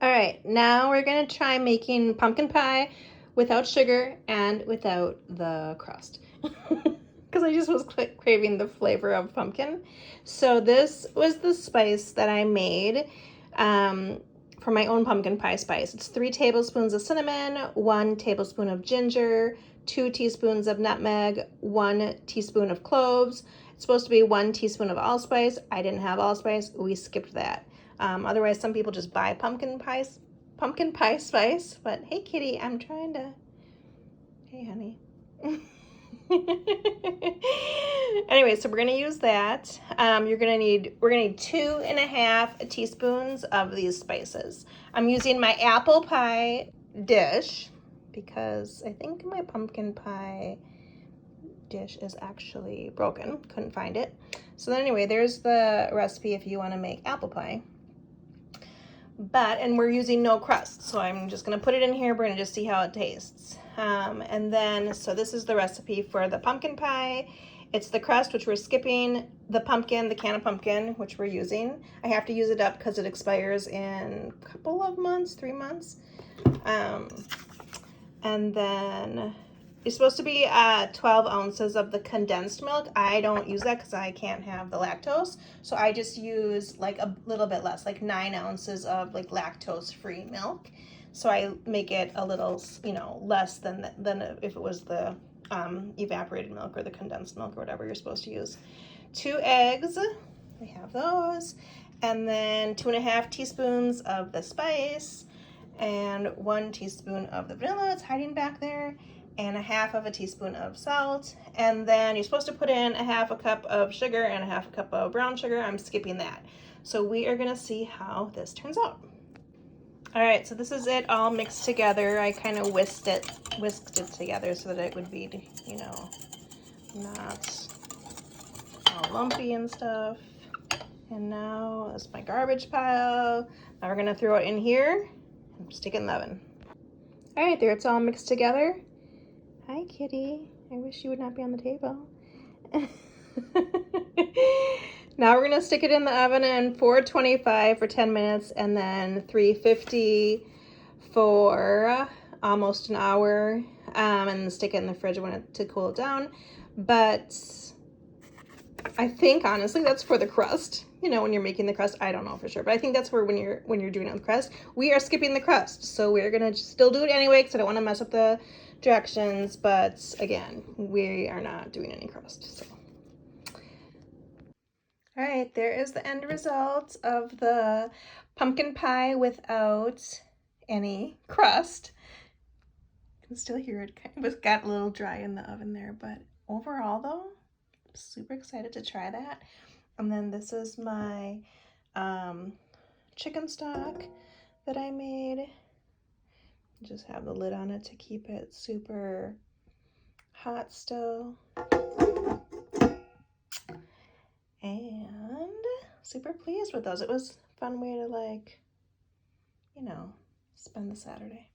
All right, now we're gonna try making pumpkin pie without sugar and without the crust. Because I just was craving the flavor of pumpkin. So this was the spice that I made for my own pumpkin pie spice. It's 3 tablespoons of cinnamon, 1 tablespoon of ginger, 2 teaspoons of nutmeg, 1 teaspoon of cloves. It's supposed to be 1 teaspoon of allspice. I didn't have allspice. We skipped that. Otherwise, some people just buy pumpkin pie spice. But hey, kitty, I'm trying to. Hey, honey. Anyway, so we're gonna use that. We're gonna need 2.5 teaspoons of these spices. I'm using my apple pie dish because I think my pumpkin pie dish is actually broken. Couldn't find it. So then anyway, there's the recipe if you want to make apple pie. And we're using no crust, so I'm just gonna put it in here. We're gonna just see how it tastes. And then, so this is the recipe for the pumpkin pie. It's the crust, which we're skipping, the pumpkin, the can of pumpkin, which we're using. I have to use it up because it expires in a couple of months, 3 months. And then it's supposed to be 12 ounces of the condensed milk. I don't use that because I can't have the lactose. So I just use like a little bit less, like 9 ounces of like lactose-free milk. So I make it a little, less than if it was the evaporated milk or the condensed milk or whatever you're supposed to use. 2 eggs, we have those. And then 2.5 teaspoons of the spice and 1 teaspoon of the vanilla. It's hiding back there. And 1/2 teaspoon of salt. And then you're supposed to put in 1/2 cup of sugar and 1/2 cup of brown sugar. I'm skipping that. So we are gonna see how this turns out. All right, so this is it all mixed together. I kind of whisked it together so that it would be, not all lumpy and stuff. And now that's my garbage pile. Now we're gonna throw it in here and stick it in the oven. All right, there it's all mixed together. Hi, kitty. I wish you would not be on the table. Now we're gonna stick it in the oven in 425 for 10 minutes and then 350 for almost an hour, and then stick it in the fridge to cool it down. But I think honestly that's for the crust. When you're making the crust, I don't know for sure, but I think that's where when you're doing it with crust. We are skipping the crust, so we're gonna still do it anyway because I don't want to mess up the directions. But again, we are not doing any crust. So, all right, there is the end result of the pumpkin pie without any crust. You can still hear it. It was got a little dry in the oven there, but overall though, I'm super excited to try that. And then this is my chicken stock that I made. Just have the lid on it to keep it super hot still. And super pleased with those. It was a fun way to spend the Saturday.